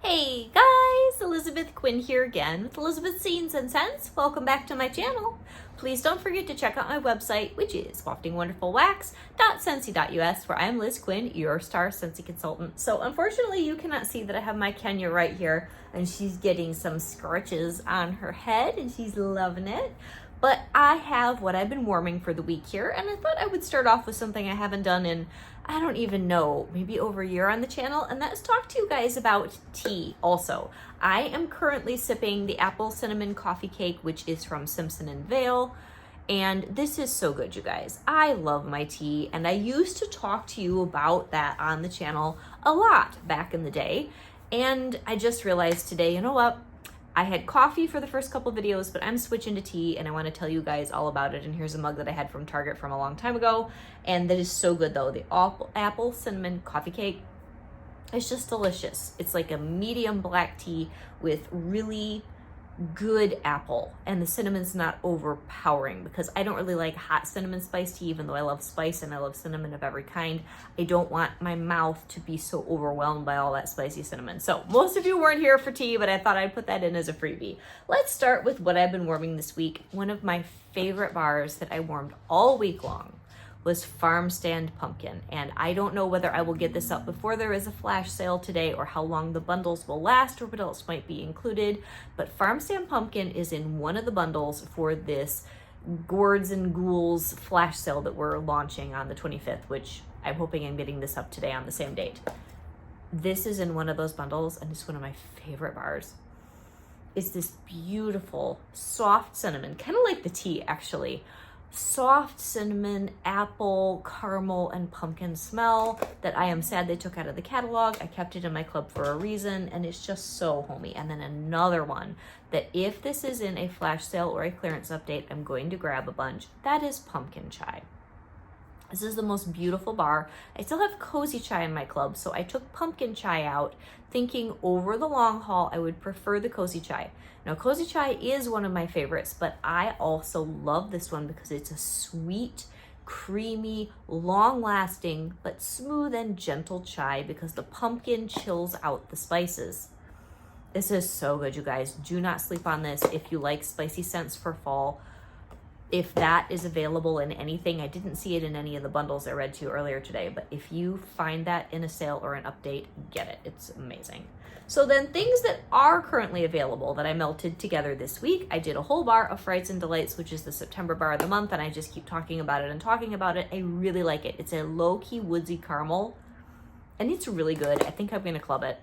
Hey guys, Elizabeth Quinn here again with Elizabeth's Scenes and Scents. Welcome back to my channel. Please don't forget to check out my website, which is waftingwonderfulwax.scentsy.us, where I'm Liz Quinn, your star Scentsy consultant. So unfortunately, you cannot see that I have my Kenya right here, and she's getting some scratches on her head, and she's loving it. But I have what I've been warming for the week here, and I thought I would start off with something I haven't done in, I don't even know, maybe over a year on the channel, and that's talk to you guys about tea also. I am currently sipping the apple cinnamon coffee cake, which is from Simpson and Vale, and this is so good, you guys. I love my tea, and I used to talk to you about that on the channel a lot back in the day, and I just realized today, you know what? I had coffee for the first couple videos, but I'm switching to tea and I want to tell you guys all about it. And here's a mug that I had from Target from a long time ago. And that is so good though. The apple cinnamon coffee cake is just delicious. It's like a medium black tea with really good apple, and the cinnamon's not overpowering because I don't really like hot cinnamon spice tea, even though I love spice and I love cinnamon of every kind. I don't want my mouth to be so overwhelmed by all that spicy cinnamon. So most of you weren't here for tea, but I thought I'd put that in as a freebie. Let's start with what I've been warming this week. One of my favorite bars that I warmed all week long was Farm Stand Pumpkin, and I don't know whether I will get this up before there is a flash sale today or how long the bundles will last or what else might be included, but Farm Stand Pumpkin is in one of the bundles for this Gourds and Ghouls flash sale that we're launching on the 25th, which I'm hoping I'm getting this up today on the same date. This is in one of those bundles, and it's one of my favorite bars. It's this beautiful soft cinnamon, kind of like the tea actually, soft cinnamon, apple, caramel, and pumpkin smell that I am sad they took out of the catalog. I kept it in my club for a reason, and it's just so homey. And then another one that if this is in a flash sale or a clearance update, I'm going to grab a bunch. That is pumpkin chai. This is the most beautiful bar. I still have cozy chai in my club, so I took pumpkin chai out, thinking over the long haul I would prefer the cozy chai. Now, cozy chai is one of my favorites, but I also love this one because it's a sweet, creamy, long-lasting, but smooth and gentle chai because the pumpkin chills out the spices. This is so good, you guys. Do not sleep on this if you like spicy scents for fall. If that is available in anything, I didn't see it in any of the bundles I read to you earlier today, but if you find that in a sale or an update, get it. It's amazing. So then things that are currently available that I melted together this week, I did a whole bar of Frights and Delights, which is the September bar of the month, and I just keep talking about it and talking about it. I really like it. It's a low-key woodsy caramel, and it's really good. I think I'm gonna club it.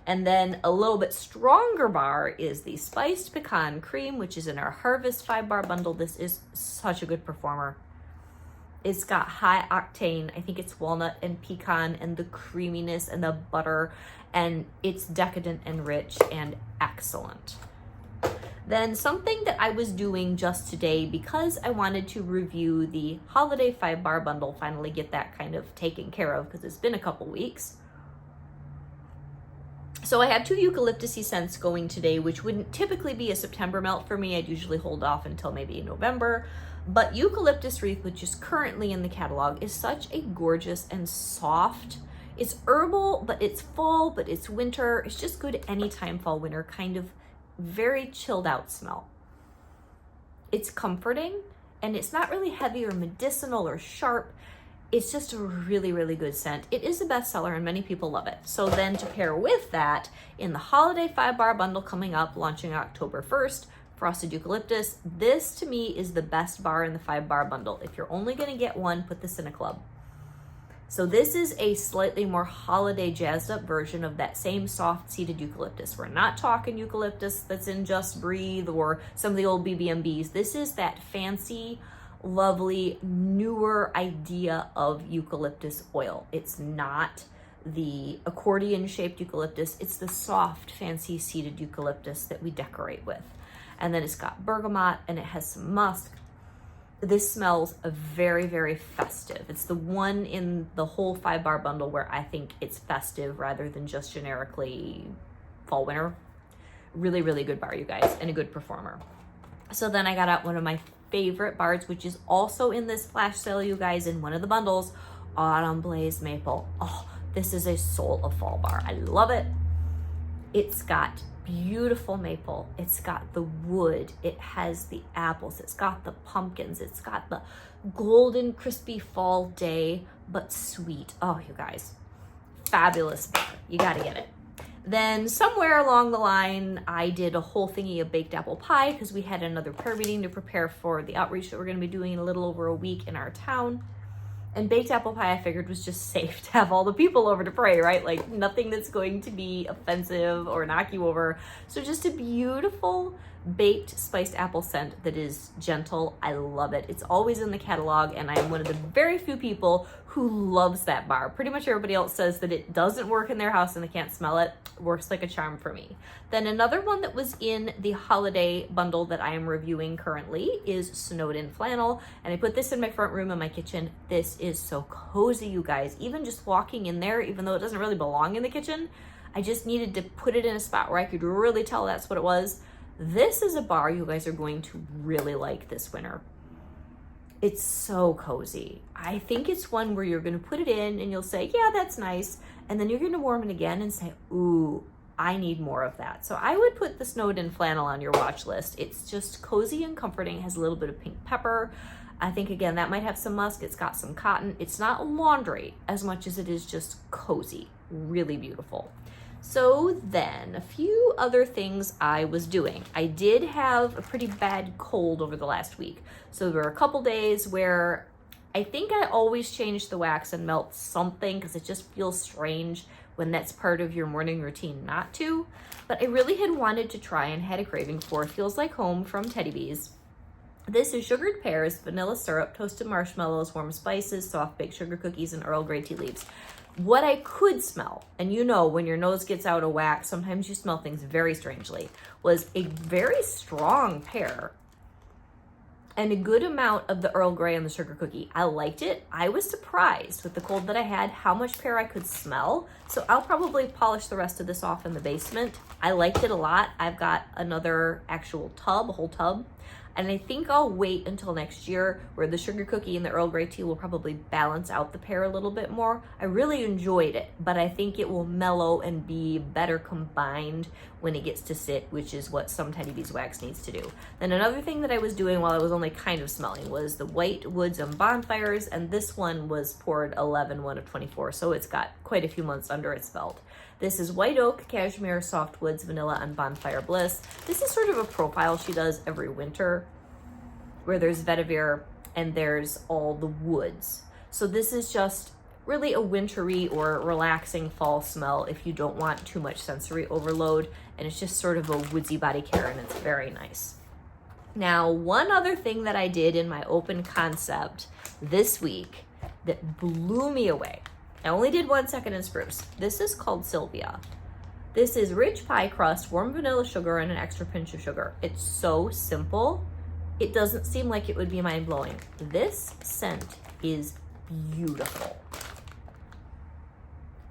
And then a little bit stronger bar is the Spiced Pecan Cream, which is in our Harvest 5-bar bundle. This is such a good performer. It's got high octane, I think it's walnut and pecan, and the creaminess and the butter, and it's decadent and rich and excellent. Then something that I was doing just today because I wanted to review the holiday 5-bar bundle, finally get that kind of taken care of because it's been a couple weeks. So I have 2 eucalyptus-y scents going today, which wouldn't typically be a September melt for me. I'd usually hold off until maybe November. But Eucalyptus Wreath, which is currently in the catalog, is such a gorgeous and soft. It's herbal, but it's fall, but it's winter. It's just good anytime fall, winter, kind of very chilled out smell. It's comforting, and it's not really heavy or medicinal or sharp. It's just a really, really good scent. It is a bestseller and many people love it. So then to pair with that, in the holiday 5-bar bundle coming up, launching October 1st, Frosted Eucalyptus, this to me is the best bar in the 5-bar bundle. If you're only gonna get one, put this in a club. So this is a slightly more holiday jazzed up version of that same soft seeded eucalyptus. We're not talking eucalyptus that's in Just Breathe or some of the old BB&Bs. This is that fancy, lovely, newer idea of eucalyptus oil. It's not the accordion shaped eucalyptus. It's the soft, fancy seeded eucalyptus that we decorate with. And then it's got bergamot and it has some musk. This smells very, very festive. It's the one in the whole 5-bar bundle where I think it's festive rather than just generically fall, winter. Really, really good bar, you guys, and a good performer. So then I got out one of my favorite bars, which is also in this flash sale, you guys, in one of the bundles, Autumn Blaze Maple. Oh, this is a soul of fall bar. I love it. It's got beautiful maple. It's got the wood. It has the apples. It's got the pumpkins. It's got the golden crispy fall day, but sweet. Oh, you guys, fabulous bar. You got to get it. Then somewhere along the line, I did a whole thingy of baked apple pie because we had another prayer meeting to prepare for the outreach that we're going to be doing in a little over a week in our town. And baked apple pie, I figured, was just safe to have all the people over to pray, right? Like nothing that's going to be offensive or knock you over. So just a beautiful baked spiced apple scent that is gentle. I love it. It's always in the catalog, and I am one of the very few people who loves that bar. Pretty much everybody else says that it doesn't work in their house and they can't smell it. Works like a charm for me. Then another one that was in the holiday bundle that I am reviewing currently is Snowed In Flannel, and I put this in my front room in my kitchen. This is so cozy, you guys. Even just walking in there, even though it doesn't really belong in the kitchen, I just needed to put it in a spot where I could really tell that's what it was. This is a bar you guys are going to really like this winter. It's so cozy. I think it's one where you're going to put it in and you'll say, yeah, that's nice. And then you're going to warm it again and say, ooh, I need more of that. So I would put the Snowed In Flannel on your watch list. It's just cozy and comforting. It has a little bit of pink pepper. I think, again, that might have some musk. It's got some cotton. It's not laundry as much as it is just cozy. Really beautiful. So then a few other things I was doing. I did have a pretty bad cold over the last week. So there were a couple days where I think I always change the wax and melt something because it just feels strange when that's part of your morning routine not to. But I really had wanted to try and had a craving for Feels Like Home from Teddy Bees. This is sugared pears, vanilla syrup, toasted marshmallows, warm spices, soft baked sugar cookies, and Earl Grey tea leaves. What I could smell, and you know when your nose gets out of whack, sometimes you smell things very strangely, was a very strong pear and a good amount of the Earl Grey and the sugar cookie. I liked it. I was surprised with the cold that I had how much pear I could smell. So I'll probably polish the rest of this off in the basement. I liked it a lot. I've got another actual tub, a whole tub. And I think I'll wait until next year where the sugar cookie and the Earl Grey tea will probably balance out the pear a little bit more. I really enjoyed it, but I think it will mellow and be better combined when it gets to sit, which is what some Teddy Bees wax needs to do. Then another thing that I was doing while I was only kind of smelling was the White Woods and Bonfires, and this one was poured 11, 1 of 24, so it's got quite a few months under its belt. This is White Oak, Cashmere, Soft Woods, Vanilla, and Bonfire Bliss. This is sort of a profile she does every winter where there's vetiver and there's all the woods. So this is just really a wintry or relaxing fall smell if you don't want too much sensory overload, and it's just sort of a woodsy body care, and it's very nice. Now, one other thing that I did in my open concept this week that blew me away. I only did 1 second in spruce. This is called Sylvia. This is rich pie crust, warm vanilla sugar, and an extra pinch of sugar. It's so simple. It doesn't seem like it would be mind-blowing. This scent is beautiful.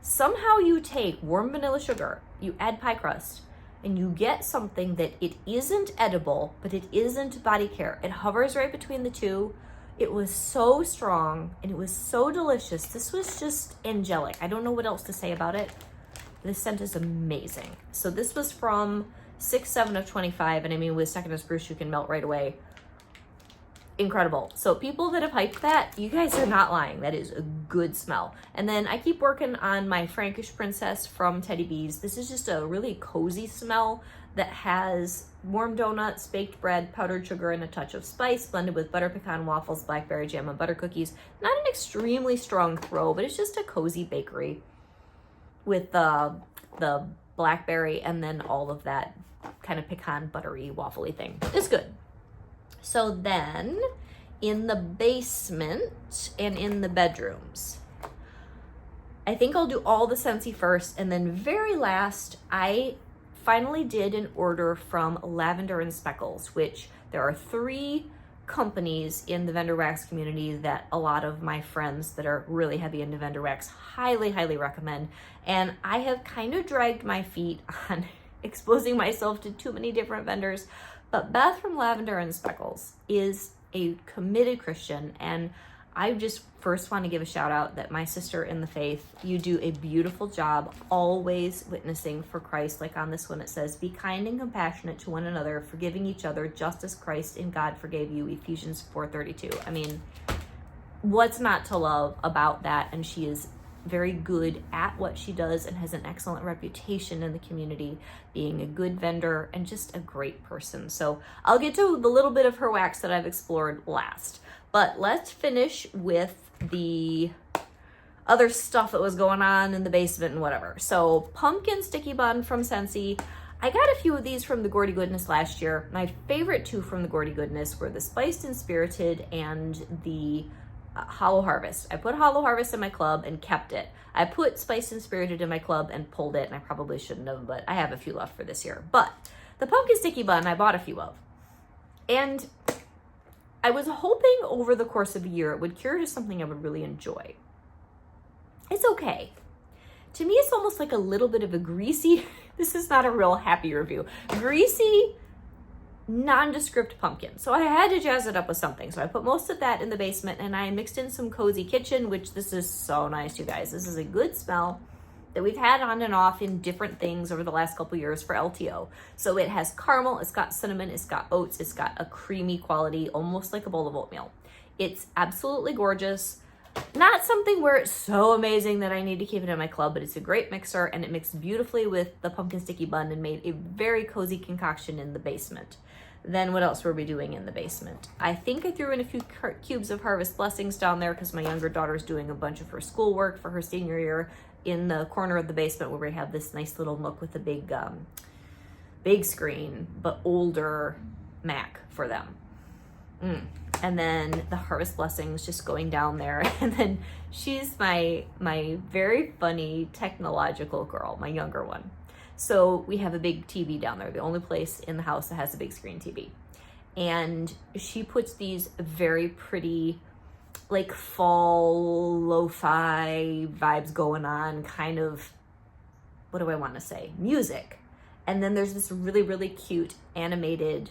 Somehow you take warm vanilla sugar, you add pie crust, and you get something that it isn't edible, but it isn't body care. It hovers right between the two. It was so strong and it was so delicious. This was just angelic. I don't know what else to say about it. This scent is amazing. So this was from 6, 7 of 25. And I mean, with second of spruce, you can melt right away. Incredible. So people that have hyped that, you guys are not lying. That is a good smell. And then I keep working on my Frankish Princess from Teddy Bees. This is just a really cozy smell that has warm donuts, baked bread, powdered sugar, and a touch of spice, blended with butter pecan waffles, blackberry jam, and butter cookies. Not an extremely strong throw, but it's just a cozy bakery with the blackberry and then all of that kind of pecan buttery waffly thing. It's good. So then in the basement and in the bedrooms, I think I'll do all the Scentsy first, and then very last, I finally did an order from Lavender and Speckles, which there are 3 companies in the vendor wax community that a lot of my friends that are really heavy into vendor wax highly, highly recommend. And I have kind of dragged my feet on exposing myself to too many different vendors. But Beth from Lavender and Speckles is a committed Christian, and I just first want to give a shout out that my sister in the faith, you do a beautiful job always witnessing for Christ. Like on this one, it says, be kind and compassionate to one another, forgiving each other, just as Christ in God forgave you, Ephesians 4:32. I mean, what's not to love about that? And she is very good at what she does and has an excellent reputation in the community, being a good vendor and just a great person. So I'll get to the little bit of her wax that I've explored last. But let's finish with the other stuff that was going on in the basement and whatever. So pumpkin sticky bun from Scentsy. I got a few of these from the Gordy Goodness last year. My favorite two from the Gordy Goodness were the Spiced and Spirited and the Hollow Harvest. I put Hollow Harvest in my club and kept it. I put Spiced and Spirited in my club and pulled it, and I probably shouldn't have, but I have a few left for this year. But the pumpkin sticky bun I bought a few of. And I was hoping over the course of a year it would cure to something I would really enjoy. It's okay. To me, it's almost like a little bit of a greasy, this is not a real happy review, greasy, nondescript pumpkin. So I had to jazz it up with something. So I put most of that in the basement and I mixed in some Cozy Kitchen, which this is so nice, you guys. This is a good smell that we've had on and off in different things over the last couple years for LTO. So it has caramel, it's got cinnamon, it's got oats, it's got a creamy quality, almost like a bowl of oatmeal. It's absolutely gorgeous. Not something where it's so amazing that I need to keep it in my club, but it's a great mixer and it mixed beautifully with the pumpkin sticky bun and made a very cozy concoction in the basement. Then what else were we doing in the basement? I think I threw in a few cubes of Harvest Blessings down there because my younger daughter's doing a bunch of her schoolwork for her senior year in the corner of the basement where we have this nice little nook with a big screen, but older Mac for them. And then the Harvest Blessings just going down there. And then she's my very funny technological girl, my younger one. So we have a big TV down there, the only place in the house that has a big screen TV. And she puts these very pretty, like fall lo-fi vibes going on, kind of, what do I want to say? Music. And then there's this really, really cute animated,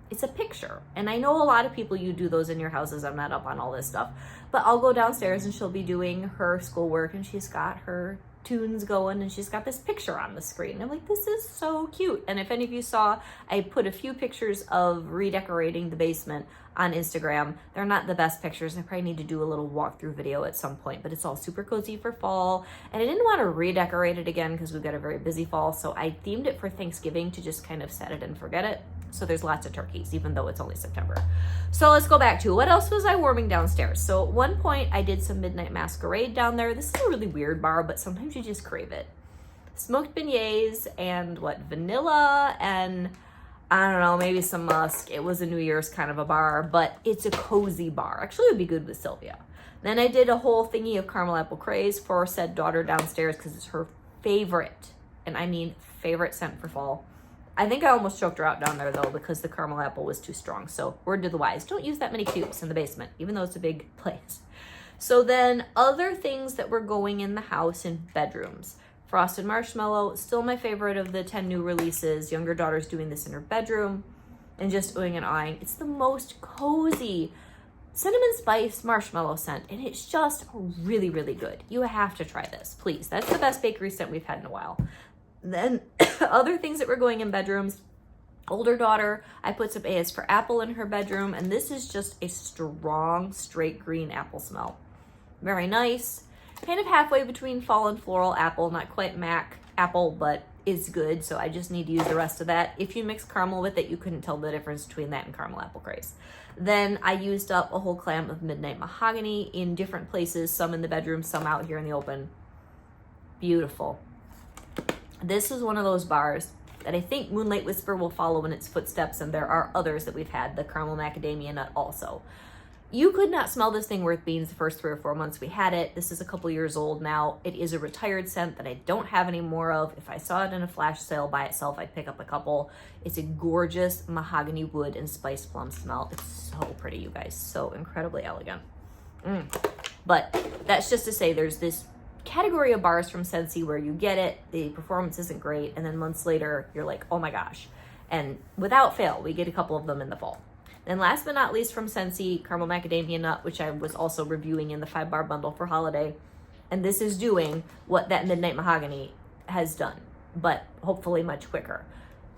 it's a picture. And I know a lot of people, you do those in your houses. I'm not up on all this stuff, but I'll go downstairs and she'll be doing her schoolwork and she's got her tunes going and she's got this picture on the screen. I'm like, this is so cute. And if any of you saw, I put a few pictures of redecorating the basement on Instagram. They're not the best pictures. I probably need to do a little walkthrough video at some point, but it's all super cozy for fall. And I didn't want to redecorate it again because we've got a very busy fall. So I themed it for Thanksgiving to just kind of set it and forget it. So there's lots of turkeys, even though it's only September. So let's go back to what else was I warming downstairs. So at one point I did some Midnight Masquerade down there. This is a really weird bar, but sometimes you just crave it. Smoked beignets and vanilla and I don't know, maybe some musk. It was a New Year's kind of a bar, but it's a cozy bar. Actually, it would be good with Sylvia. Then I did a whole thingy of caramel apple craze for said daughter downstairs because it's her favorite, and I mean favorite scent for fall. I think I almost choked her out down there though because the caramel apple was too strong. So word to the wise, don't use that many cubes in the basement, even though it's a big place. So then other things that were going in the house in bedrooms. Frosted Marshmallow, still my favorite of the 10 new releases. Younger daughter's doing this in her bedroom and just oohing and eyeing. It's the most cozy cinnamon spice marshmallow scent and it's just really, really good. You have to try this, please. That's the best bakery scent we've had in a while. Then other things that were going in bedrooms, older daughter, I put some AS for apple in her bedroom, and this is just a strong, straight green apple smell. Very nice. Kind of halfway between fall and floral apple, not quite Mac apple, but is good, so I just need to use the rest of that. If you mix caramel with it, you couldn't tell the difference between that and caramel apple craze. Then I used up a whole clam of Midnight Mahogany in different places, some in the bedroom, some out here in the open. Beautiful. This is one of those bars that I think Moonlight Whisper will follow in its footsteps, and there are others that we've had, the caramel macadamia nut also. You could not smell this thing worth beans the first 3 or 4 months we had it. This is a couple years old now. It is a retired scent that I don't have any more of. If I saw it in a flash sale by itself, I'd pick up a couple. It's a gorgeous mahogany wood and spice plum smell. It's so pretty, you guys. So incredibly elegant. But that's just to say there's this category of bars from Scentsy where you get it, the performance isn't great, and then months later, you're like, oh my gosh. And without fail, we get a couple of them in the fall. Then last but not least from Scentsy, caramel macadamia nut, which I was also reviewing in the 5-bar bundle for holiday. And this is doing what that Midnight Mahogany has done, but hopefully much quicker.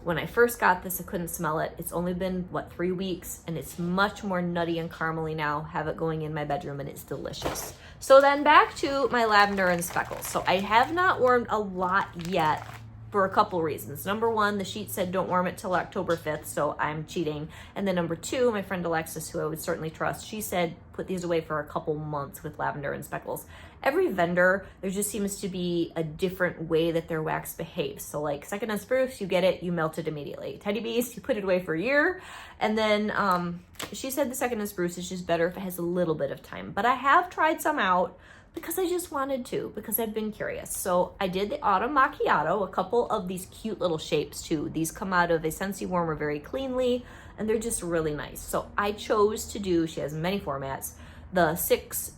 When I first got this, I couldn't smell it. It's only been, 3 weeks, and it's much more nutty and caramely now. Have it going in my bedroom, and it's delicious. So then back to my Lavender and Speckles. So I have not warmed a lot yet for a couple reasons. Number one, the sheet said don't warm it till October 5th, so I'm cheating. And then number two, my friend Alexis, who I would certainly trust, she said put these away for a couple months with Lavender and Speckles. Every vendor, there just seems to be a different way that their wax behaves. So like Second and Spruce, you get it, you melt it immediately. Teddy Beast, you put it away for a year. And then she said the Second and Spruce is just better if it has a little bit of time. But I have tried some out because I just wanted to, because I've been curious. So I did the Autumn Macchiato, a couple of these cute little shapes too. These come out of a Scentsy warmer very cleanly, and they're just really nice. So I chose to do, she has many formats, the 6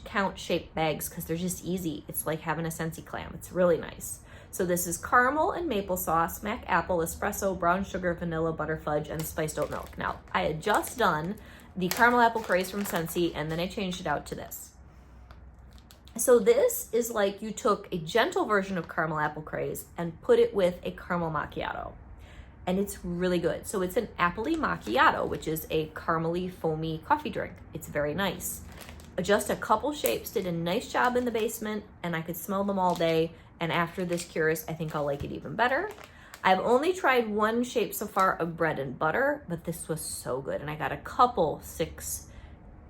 count shaped bags because they're just easy. It's like having a Scentsy clam. It's really nice. So this is caramel and maple sauce, mac apple, espresso, brown sugar, vanilla, butter fudge, and spiced oat milk. Now, I had just done the caramel apple craze from Scentsy, and then I changed it out to this. So this is like you took a gentle version of caramel apple craze and put it with a caramel macchiato. And it's really good. So it's an appley macchiato, which is a caramely foamy coffee drink. It's very nice. Just a couple shapes, did a nice job in the basement, and I could smell them all day. And after this cures, I think I'll like it even better. I've only tried one shape so far of bread and butter, but this was so good. And I got a couple 6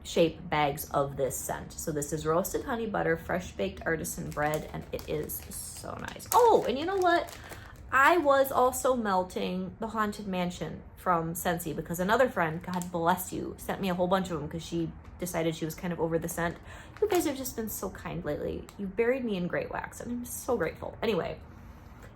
shape bags of this scent. So this is roasted honey butter, fresh baked artisan bread, and it is so nice. Oh, and you know what? I was also melting the Haunted Mansion from Scentsy because another friend, God bless you, sent me a whole bunch of them because she decided she was kind of over the scent. You guys have just been so kind lately. You buried me in great wax, and I'm so grateful. Anyway,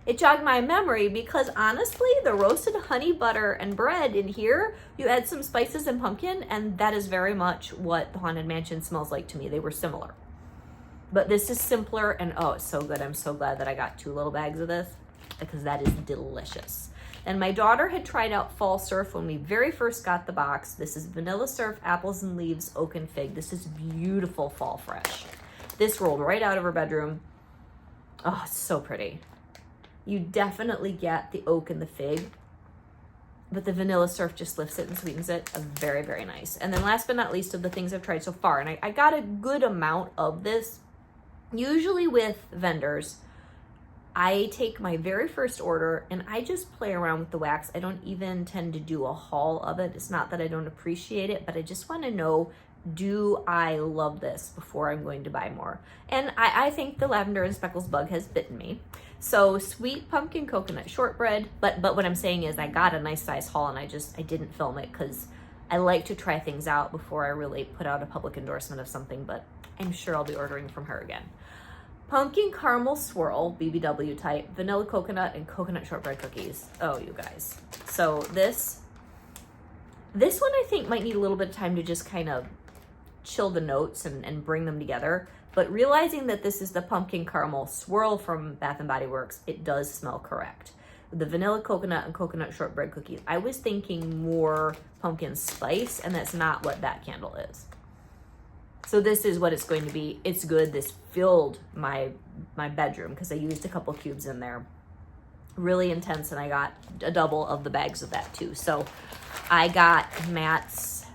it jogged my memory because honestly, the roasted honey butter and bread in here, you add some spices and pumpkin, and that is very much what the Haunted Mansion smells like to me. They were similar. But this is simpler, and oh, it's so good. I'm so glad that I got 2 little bags of this because that is delicious. And my daughter had tried out Fall Surf when we very first got the box. This is Vanilla Surf, Apples and Leaves, Oak and Fig. This is beautiful fall fresh. This rolled right out of her bedroom. Oh, it's so pretty. You definitely get the oak and the fig, but the Vanilla Surf just lifts it and sweetens it. Very, very nice. And then last but not least of the things I've tried so far, and I got a good amount of this. Usually with vendors, I take my very first order and I just play around with the wax. I don't even tend to do a haul of it. It's not that I don't appreciate it, but I just want to know, do I love this before I'm going to buy more? And I think the Lavender and Speckles bug has bitten me. So sweet pumpkin coconut shortbread, but what I'm saying is I got a nice size haul and I didn't film it because I like to try things out before I really put out a public endorsement of something, but I'm sure I'll be ordering from her again. Pumpkin caramel swirl, BBW type, vanilla coconut, and coconut shortbread cookies. Oh, you guys. So this one I think might need a little bit of time to just kind of chill the notes and bring them together. But realizing that this is the pumpkin caramel swirl from Bath & Body Works, it does smell correct. The vanilla coconut and coconut shortbread cookies, I was thinking more pumpkin spice, and that's not what that candle is. So this is what it's going to be. It's good. This filled my bedroom because I used a couple cubes in there. Really intense, and I got a double of the bags of that too. So I got Matt's,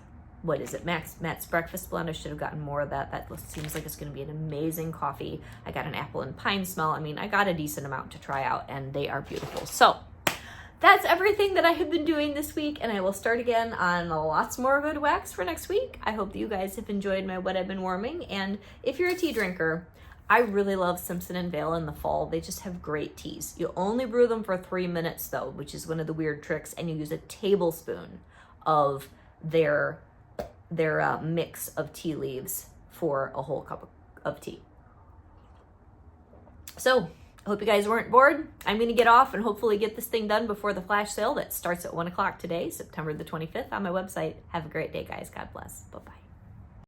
Matt's breakfast blend. I should have gotten more of that. That seems like it's going to be an amazing coffee. I got an apple and pine smell. I mean, I got a decent amount to try out, and they are beautiful. So that's everything that I have been doing this week, and I will start again on lots more good wax for next week. I hope that you guys have enjoyed my what I've been warming, and if you're a tea drinker, I really love Simpson and Vale in the fall. They just have great teas. You only brew them for 3 minutes though, which is one of the weird tricks, and you use a tablespoon of their mix of tea leaves for a whole cup of tea. So I hope you guys weren't bored. I'm going to get off and hopefully get this thing done before the flash sale that starts at 1 o'clock today, September the 25th, on my website. Have a great day, guys. God bless. Bye-bye.